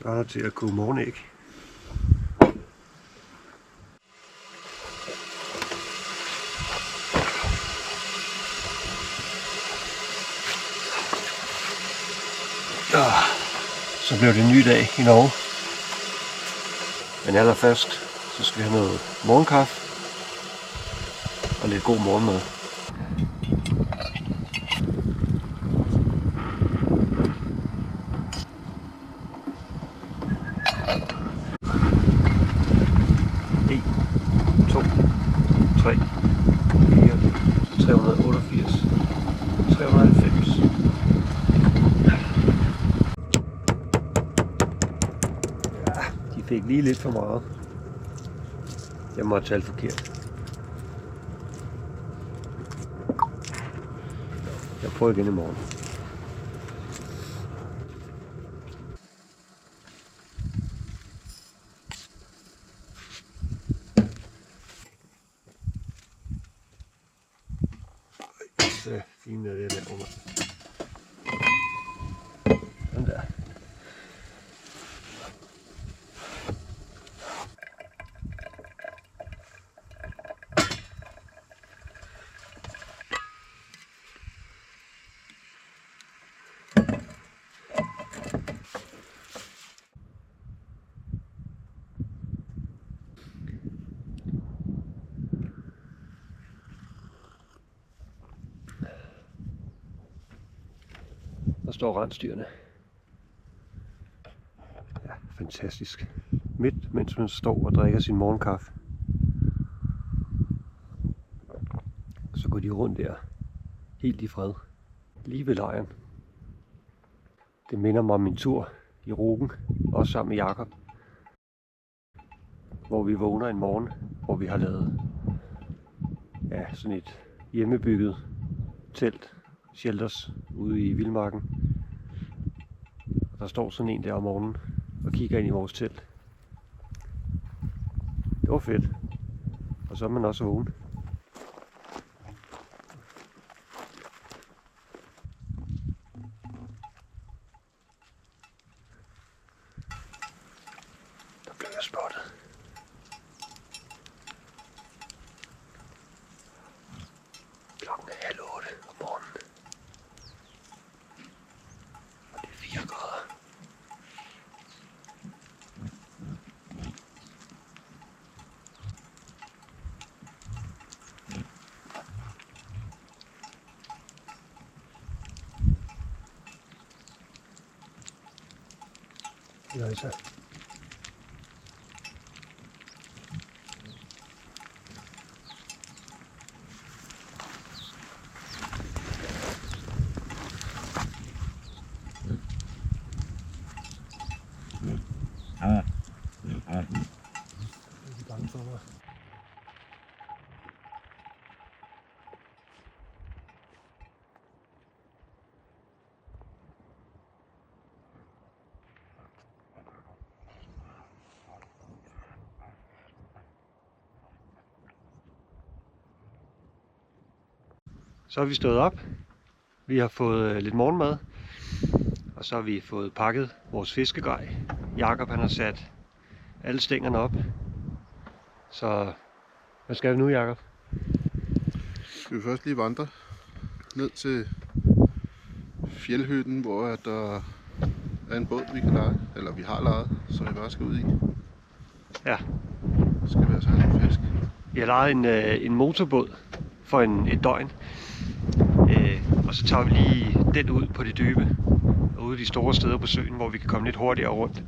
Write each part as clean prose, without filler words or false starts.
Så er der til at koge morgenæg. Så blev det en ny dag i Norge. Men allerførst, så skal vi have noget morgenkaffe og lidt god morgenmad. Fik lige lidt for meget. Jeg må have talt forkert. Jeg prøver igen i morgen. Så fint er det der under. Sådan der. Der står rensdyrene. Ja, fantastisk. Midt mens man står og drikker sin morgenkaffe, så går de rundt der, helt i fred, lige ved lejren. Det minder mig om min tur i Roggen, også sammen med Jakob, hvor vi vågner en morgen, hvor vi har lavet sådan et hjemmebygget telt, shelters, ude i vildmarken. Og der står sådan en der om morgenen og kigger ind i vores telt. Det var fedt. Og så er man også vågen. Der blev jeg spottet. Klokken er 7:30 om morgenen. Og det er 4 grader. Ja, så. Så har vi stået op. Vi har fået lidt morgenmad. Og så har vi fået pakket vores fiskegrej. Jakob han har sat alle stængerne op. Så hvad skal vi nu, Jakob? Skal vi først lige vandre ned til fjeldhytten, hvor der er en båd, vi kan leje. Eller vi har lejet, som vi bare skal ud i. Ja. Så skal vi altså have lidt fisk. Vi har lejet en motorbåd for et døgn. Og så tager vi lige den ud på det dybe. Og ude de store steder på søen, hvor vi kan komme lidt hurtigere rundt.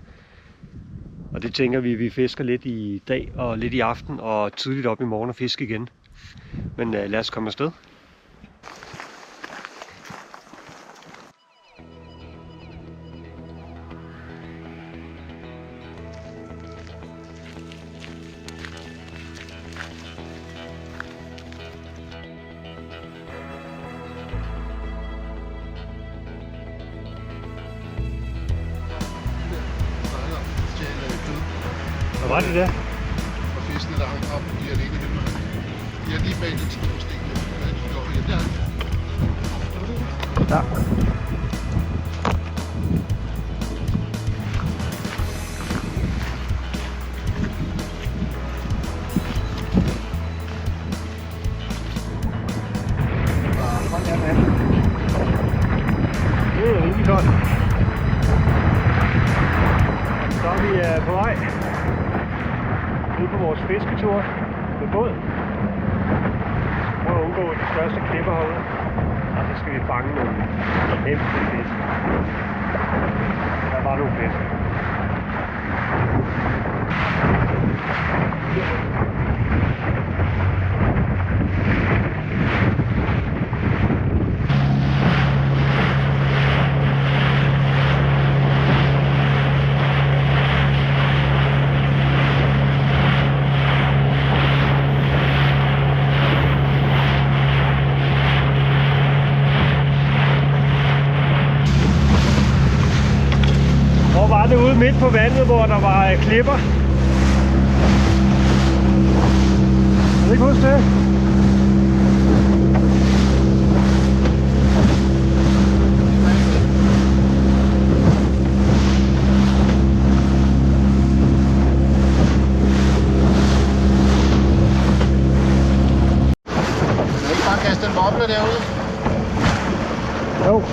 Og det tænker vi fisker lidt i dag og lidt i aften og tidligt op i morgen og fiske igen. Men lad os komme afsted. Hvad var det der? Og fiskene, der hang op, de er alene i hytten. De er lige bag de 10 sten. Ja. fisketur med båd. Prøv at undgå de største klipper herude. Og så skal vi fange nogle kæmpe fisk. Der var nogle fisk. Hvor var det ude midt på vandet, hvor der var klipper? Kan du ikke huske det? Kan du ikke bare kaste en boble derude? Jo.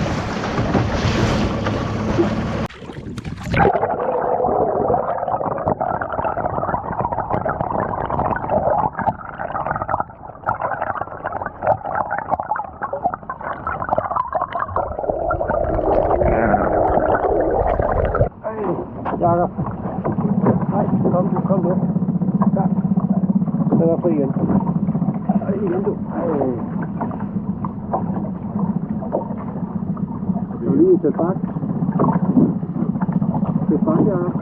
Jakob. Nej, kom nu. Ja. Den er fri igen. Ej, igen du. Du lige til bak. Til bak, Jakob.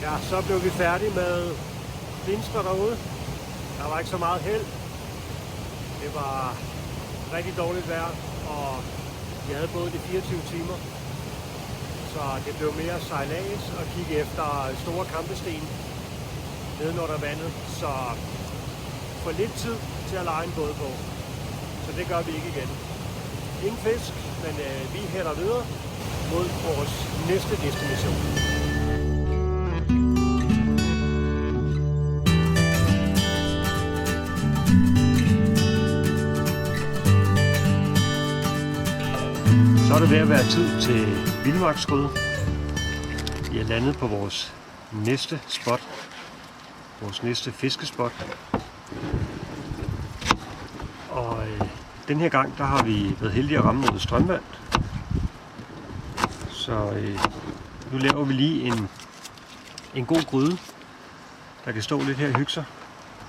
Ja, så blev vi færdige med Finster derude. Der var ikke så meget held. Det var rigtig dårligt vejr, og vi havde både de 24 timer. Så det blev mere sejlads og kigge efter store kampesten nedenunder vandet. Så for lidt tid til at leje en båd på. Så det gør vi ikke igen. Ingen fisk, men vi hælder videre mod vores næste destination. Så er det ved at være tid til vildmarksrøde. Vi er landet på vores næste spot. Vores næste fiskespot. Og den her gang, der har vi været heldige at ramme noget strømvand. Så nu laver vi lige en god gryde, der kan stå lidt her og hygge sig.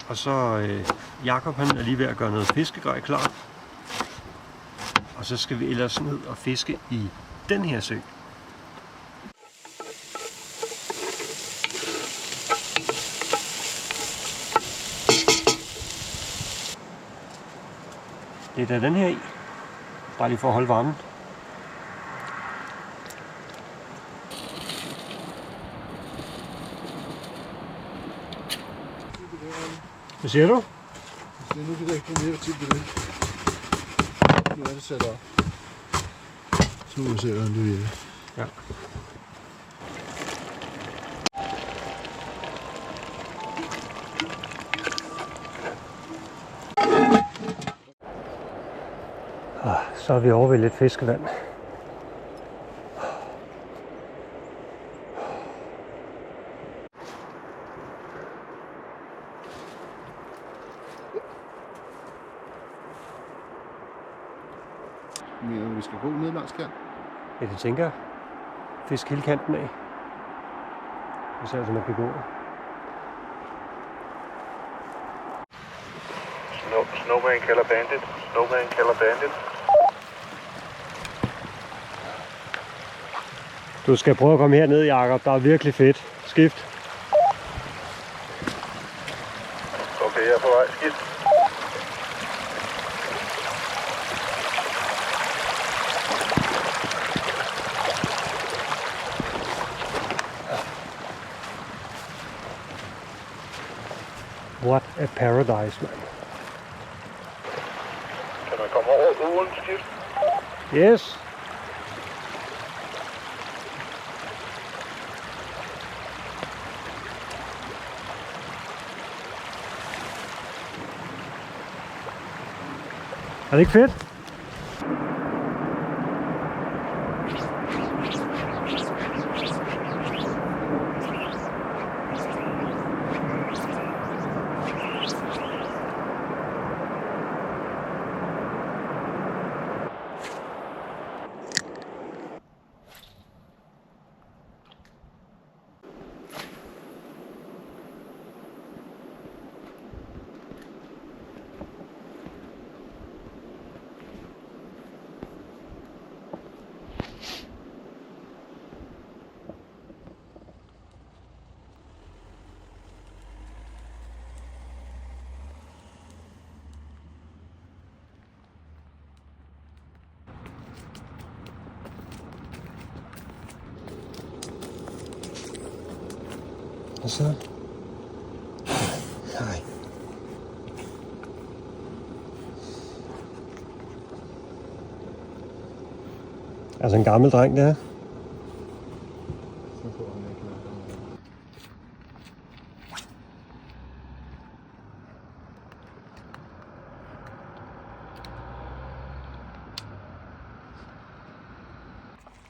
Og så Jakob, han er lige ved at gøre noget fiskegrej klar. Og så skal vi ellers ned og fiske i den her sø. Det er da den her i. Bare lige for at holde varmen. Hvad siger du? Nu kan der ikke komme mere tid på det. Nu er det sat op. Så må vi se, hvordan det virker. Ja. Så er vi over ved lidt fiskevand. Mener du, vi skal gå ned langs kanten? Ja, det tænker jeg. Fisk hele kanten af. Det ser ud som man kan gå. Snowman kalder bandit. Snowman kalder bandit. Du skal prøve at komme herned, Jakob. Der er virkelig fedt. Skift. Okay, jeg er på vej. Skift. What a paradise, man. Kan man komme over uden skift? Yes. Er det ikke fedt? Og så... Nej. Altså en gammel dreng, det er.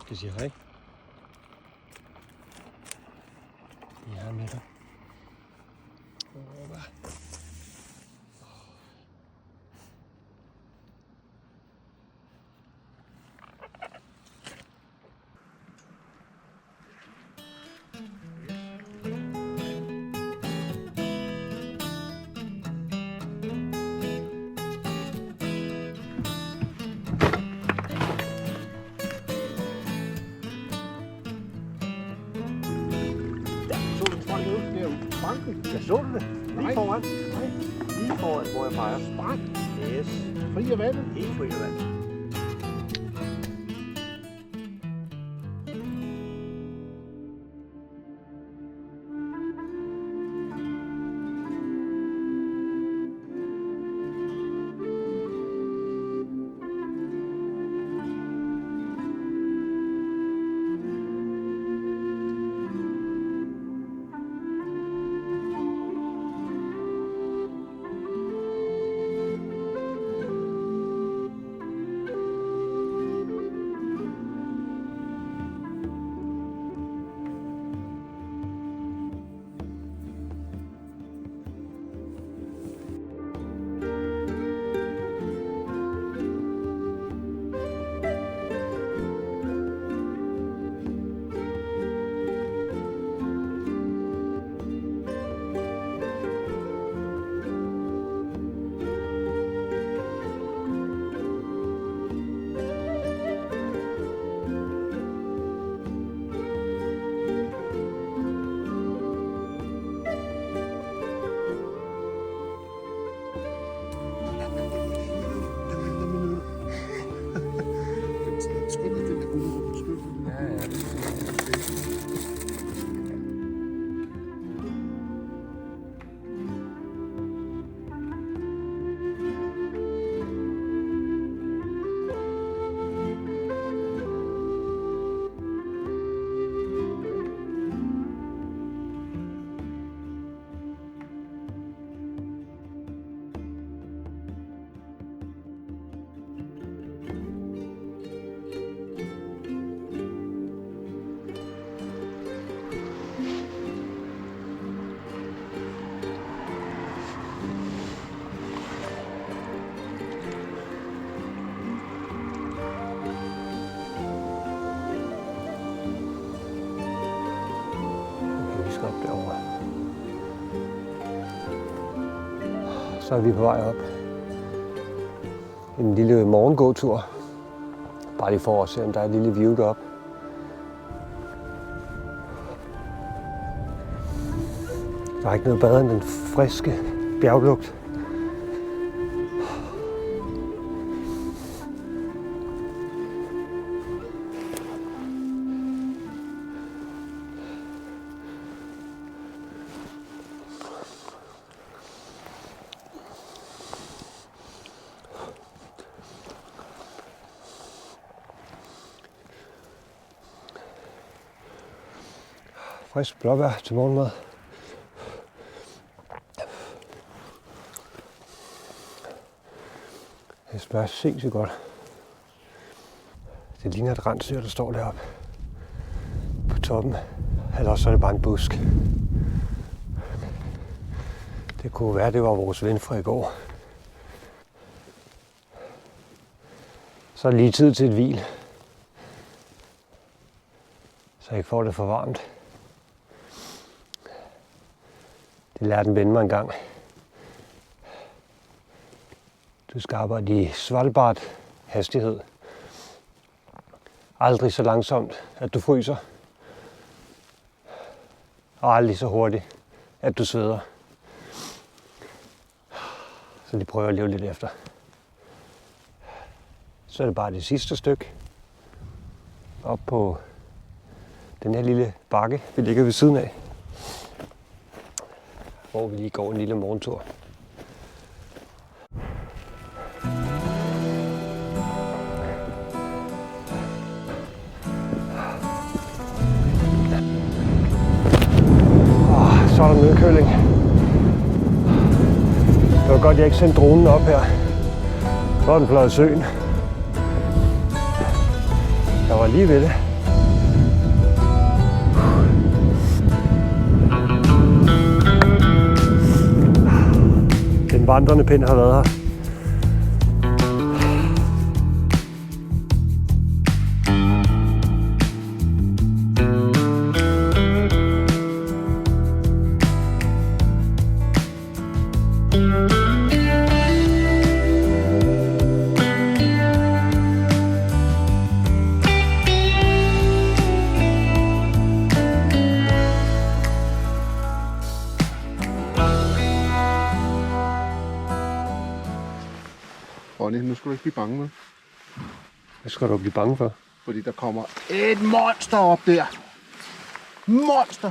Skal jeg sige hej? Ja, med dig. Jeg så det. Lige foran. Nej. Lige foran, hvor jeg peger. Sprang. Yes. Fri af vandet. Helt fri af vandet. Så er vi på vej op. En lille morgengåtur. Bare lige for at se, om der er et lille view derop. Der er ikke noget bedre end den friske bjerglugt. frisk blåbær til morgenmad. Det smager sindssygt godt. Det ligner et rensdyr, der står deroppe på toppen. Eller også er det bare en busk. Det kunne være, det var vores ven fra i går. Så er det lige tid til et hvil. Så jeg ikke får det for varmt. Det lærte en ven mig engang. Du skal arbejde i Svalbard hastighed. Aldrig så langsomt, at du fryser. Og aldrig så hurtigt, at du sveder. Så de prøver at leve lidt efter. Så er det bare det sidste stykke. Op på den her lille bakke, vi ligger ved siden af. Hvor vi lige går en lille morgentur. Så er der nedkøling. Det var godt, jeg ikke sendte dronen op her. Så var den fløjet i søen. Jeg var lige ved det. Den vandrende pind har været her. Ronny, nu skal du ikke blive bange med. Hvad skal du blive bange for? Fordi der kommer et monster op der. Monster!